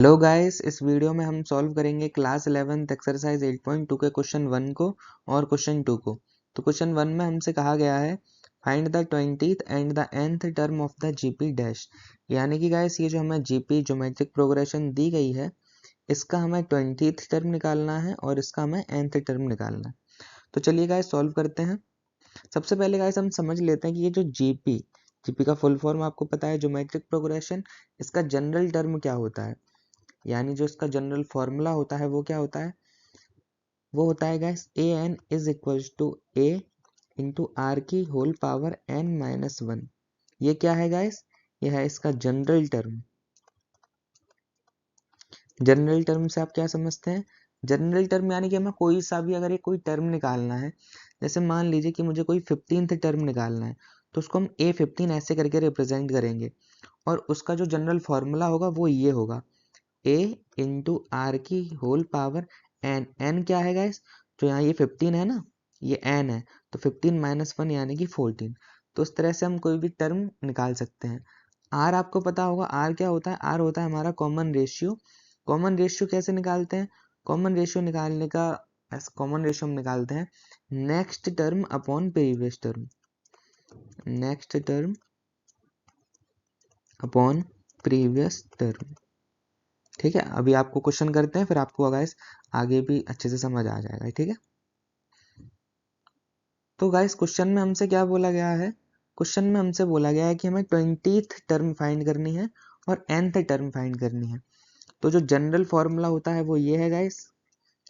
Hello guys, इस video में हम सॉल्व करेंगे क्लास 11th एक्सरसाइज 8.2 के क्वेश्चन 1 को और क्वेश्चन 2 को। तो क्वेश्चन 1 में हमसे कहा गया है find the 20th and the nth term of the GP dash. यानी कि गाइस ये जो हमें जीपी ज्योमेट्रिक प्रोग्रेशन दी गई है इसका हमें 20th टर्म निकालना है और इसका हमें nth टर्म निकालना है। तो चलिए गाइस सॉल्व करते हैं। सबसे पहले गाइस हम समझ लेते हैं कि ये जो जीपी जीपी का फुल फॉर्म आपको पता है, ज्योमेट्रिक प्रोग्रेशन। इसका जनरल टर्म क्या होता है, यानी जो इसका जनरल फॉर्मूला होता है वो क्या होता है, वो होता है guys A N is equal to A into are की whole power N minus one. ये क्या है गाइस, ये है इसका जनरल टर्म। जनरल टर्म से आप क्या समझते हैं, जनरल टर्म यानी कि हमें कोई सा भी अगर ये कोई टर्म निकालना है, जैसे मान लीजिए कि मुझे कोई 15th टर्म निकालना है तो उसको हम A15 ऐसे करके रिप्रेजेंट करेंगे और उसका जो जनरल फॉर्मूला होगा वो ये होगा ए इंटू आर की होल पावर एन। एन क्या है गाइस, तो यहाँ ये 15 है ना, ये एन है, तो 15 माइनस वन यानी कि 14। तो इस तरह से हम कोई भी टर्म निकाल सकते हैं। आर आपको पता होगा, आर क्या होता है, आर होता है हमारा कॉमन रेशियो। कॉमन रेशियो कैसे निकालते हैं, कॉमन रेशियो निकालने का कॉमन रेशियो हम निकालते हैं next term upon previous term, next term upon previous term. ठीक है, अभी आपको क्वेश्चन करते हैं फिर आपको गाइस आगे भी अच्छे से समझ आ जाएगा। ठीक है, तो गाइस क्वेश्चन में हमसे क्या बोला गया है, क्वेश्चन में हमसे बोला गया है कि हमें 20th टर्म फाइंड करनी है और nth टर्म फाइंड करनी है। तो जो जनरल फॉर्मूला होता है वो ये है गाइस।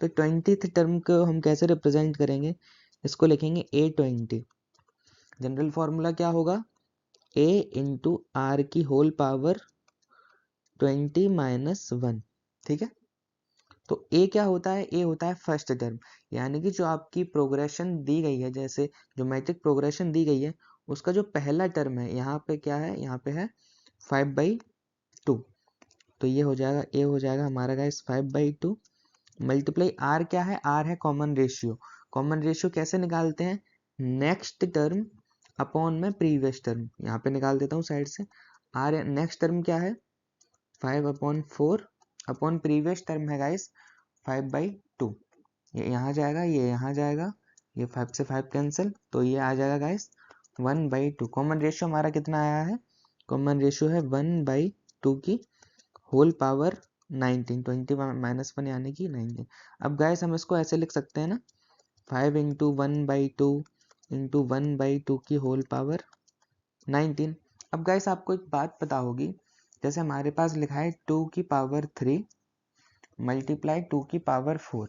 तो 20th टर्म को हम कैसे रिप्रेजेंट करेंगे, इसको लिखेंगे A20। जनरल फॉर्मूला क्या होगा, a इंटू आर की होल पावर 20 माइनस वन। ठीक है, तो ए क्या होता है, ए होता है फर्स्ट टर्म, यानी कि जो आपकी प्रोग्रेशन दी गई है, जैसे ज्योमेट्रिक प्रोग्रेशन दी गई है उसका जो पहला टर्म है यहाँ पे क्या है, यहाँ पे है 5/2। तो ये हो जाएगा, ए हो जाएगा हमारा गाइस 5/2 मल्टीप्लाई आर क्या है, आर है कॉमन रेशियो। कॉमन रेशियो कैसे निकालते हैं, नेक्स्ट टर्म अपॉन में प्रीवियस टर्म, यहाँ पे निकाल देता हूँ साइड से। आर नेक्स्ट टर्म क्या है 5/4 अपॉन प्रीवियस टर्म है गाइस 5/2। ये यहाँ जाएगा, ये यहाँ जाएगा, ये 5 से 5 कैंसिल, तो ये आ जाएगा गाइस 1/2। कॉमन रेशियो हमारा कितना आया है, कॉमन रेशियो है 1/2 की होल पावर 19, 20 माइनस वन यानी कि 19। अब गाइस हम इसको ऐसे लिख सकते हैं ना, 5 इंटू 1/2 इंटू 1/2 की होल पावर 19। अब गाइस आपको एक बात पता होगी, जैसे हमारे पास लिखा है 2 की पावर 3 मल्टीप्लाई 2 की पावर 4।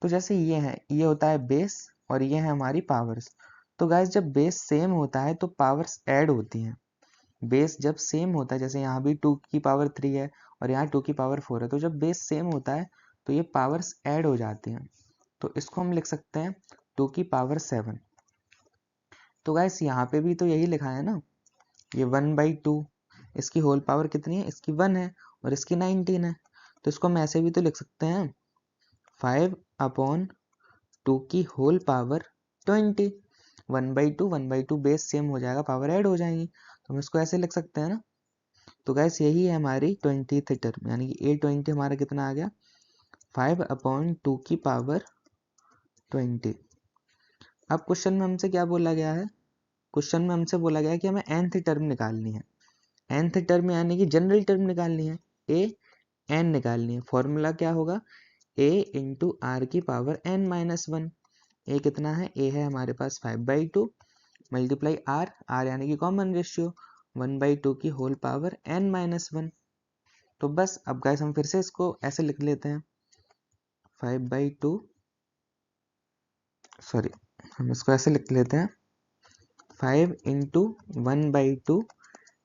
तो जैसे ये है, ये होता है बेस और ये है हमारी पावर्स। तो गाइस जब बेस सेम होता है तो पावर्स ऐड होती हैं। बेस जब सेम होता है, जैसे यहाँ भी 2 की पावर 3 है और यहाँ 2 की पावर 4 है, तो जब बेस सेम होता है तो ये पावर्स ऐड हो जाती हैं। तो इसको हम लिख सकते हैं 2 की पावर 7। तो गाइस यहाँ पे भी तो यही लिखा है ना, ये 1/2, इसकी होल पावर कितनी है, इसकी 1 है और इसकी 19 है। तो इसको हम ऐसे भी तो लिख सकते हैं 5/2 की होल पावर 20। 1/2 बेस सेम हो जाएगा, पावर ऐड हो जाएंगी, तो हम इसको ऐसे लिख सकते हैं ना। तो गैस यही है हमारी 20th टर्म, यानी कि A20 हमारा कितना आ गया 5/2 की पावर 20। अब क्वेश्चन में हमसे क्या बोला गया है, क्वेश्चन में हमसे बोला गया है कि हमें nth टर्म निकालनी है। nth टर्म यानी कि जनरल टर्म निकालनी है, ए एन निकालनी है। फॉर्मूला क्या होगा, ए इंटू आर की पावर एन माइनस वन। ए कितना है, ए है हमारे पास 5/2 मल्टीप्लाई आर, आर यानी कि कॉमन रेशियो 1/2 की whole power N minus one. तो बस अब गाइस हम फिर से इसको ऐसे लिख लेते हैं 5/2, सॉरी हम इसको ऐसे लिख लेते हैं 5 इंटू 1/2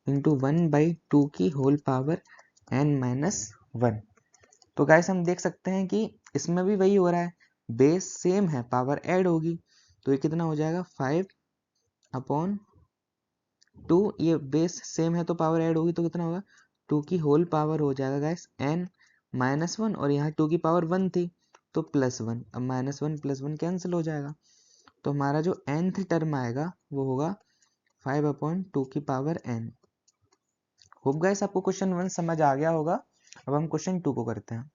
इंटू 1/2 की whole power N minus one. तो गाइस हम देख सकते हैं कि इसमें भी वही हो रहा है, बेस सेम है पावर ऐड होगी, तो ये कितना हो जाएगा 5/2। ये बेस सेम है तो पावर ऐड होगी तो कितना होगा 2 की होल पावर हो जाएगा गाइस एन माइनस वन, और यहाँ 2 की पावर 1 थी तो +1। अब -1 +1 कैंसिल हो जाएगा, तो हमारा जो nth टर्म आएगा वो होगा 5/2 की पावर n। होप गाइस आपको क्वेश्चन 1 समझ आ गया होगा। अब हम क्वेश्चन 2 को करते हैं।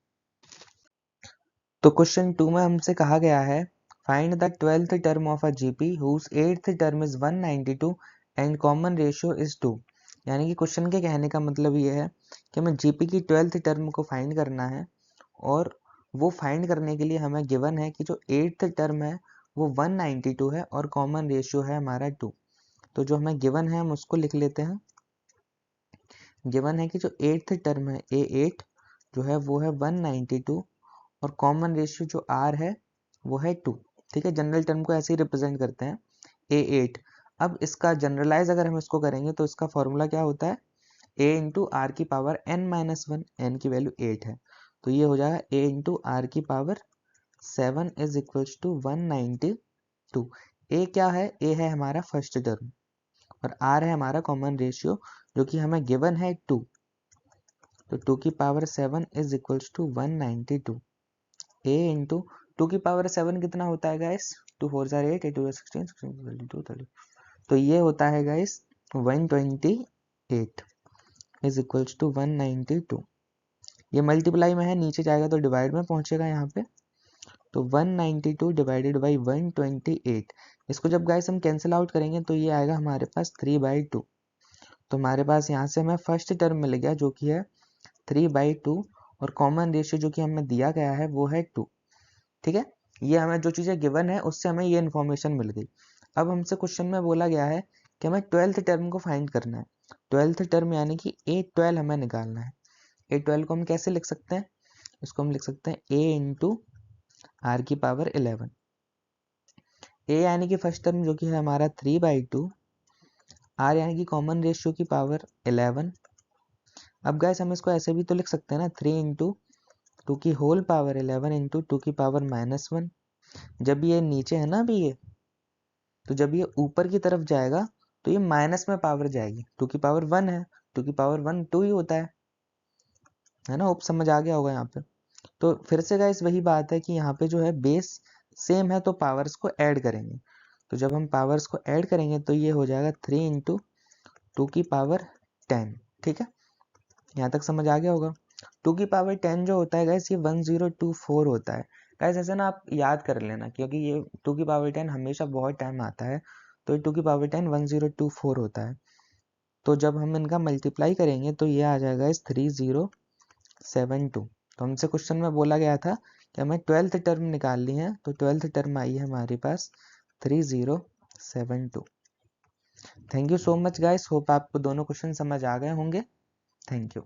तो क्वेश्चन 2 में हमसे कहा गया है find the 12th term of a GP whose 8th term is 192 and common ratio is 2। यानी कि क्वेश्चन के कहने का मतलब ये है कि हमें जीपी की 12th टर्म को फाइंड करना है, और वो फाइंड करने के लिए हमें गिवन है कि जो 8th टर्म है वो 192 है और कॉमन रेशियो है हमारा 2। तो जो हमें गिवन है हम उसको लिख लेते हैं। गिवन है कि जो 8th टर्म है A8 जो है वो है 192 और कॉमन रेशियो जो R है वो है 2। ठीक है, जनरल टर्म को ऐसे ही रिप्रेजेंट करते हैं A8। अब इसका जनरलाइज अगर हम इसको करेंगे तो इसका फॉर्मूला क्या होता है, A इंटू आर की पावर n-1, n की वैल्यू 8 है, तो ये हो जाएगा A इंटू आर की power 7 is equals to 192। A क्या है, A है हमारा फर्स्ट टर्म और R है हमारा कॉमन रेशियो जो कि हमें गिवन है 2। तो 2 की power 7 is equals to 192। A into 2 की पावर 7 कितना होता है गाइस, 2 4 जार 8, 8 2 16, 16 32 30। तो ये होता है गाइस 128 इज इक्वल्स टू 192। ये मल्टीप्लाई में है, नीचे जाएगा तो डिवाइड में पहुंचेगा यहाँ पे। तो 192 डिवाइडेड बाई 128, इसको जब गाइस हम कैंसिल आउट करेंगे तो ये आएगा हमारे पास 3/2। तो हमारे पास यहाँ से हमें फर्स्ट टर्म मिल गया जो कि है 3/2 और कॉमन रेशियो जो कि हमें दिया गया है वो है 2। ठीक है, ये हमें जो चीज़ें गिवन है उससे हमें ये इन्फॉर्मेशन मिल गई। अब हमसे क्वेश्चन में बोला गया है कि हमें 12th टर्म को फाइंड करना है। 12th टर्म यानी कि A12 हमें निकालना है। A12 को हम कैसे लिख सकते हैं, इसको हम लिख सकते हैं A इंटू आर की पावर 11। A यानी कि फर्स्ट टर्म जो कि है हमारा 3/2, R यानी कि कॉमन रेशियो की पावर 11। अब गैस हम इसको ऐसे भी तो लिख सकते हैं ना, 3 इंटू 2 की होल पावर 11 इंटू 2 की पावर -1। जब ये नीचे है ना अभी ये, तो जब ये ऊपर की तरफ जाएगा तो ये माइनस में पावर जाएगी। 2 की पावर 1 है, 2 की पावर 1 2 ही होता है ना। होप समझ आ गया होगा यहाँ पे। तो फिर से गाइस वही बात है कि यहाँ पे जो है बेस सेम है तो पावर्स को ऐड करेंगे। तो जब हम पावर्स को ऐड करेंगे तो ये हो जाएगा 3 इंटू 2 की पावर 10। ठीक है, यहाँ तक समझ आ गया होगा। 2 की पावर 10 जो होता है गाइस ये 1024 होता है। गाइस ऐसे ना आप याद कर लेना, क्योंकि ये 2 की पावर 10 हमेशा बहुत टाइम आता है। तो 2 की पावर 10 1024 होता है। तो जब हम इनका मल्टीप्लाई करेंगे तो ये आ जाएगा इस 3072। तो हमसे क्वेश्चन में बोला गया था कि हमें 12th टर्म निकालनी है, तो 12th टर्म आई है हमारे पास 3072। Thank you so much guys, hope आपको दोनों क्वेश्चन समझ आ गए होंगे। Thank you.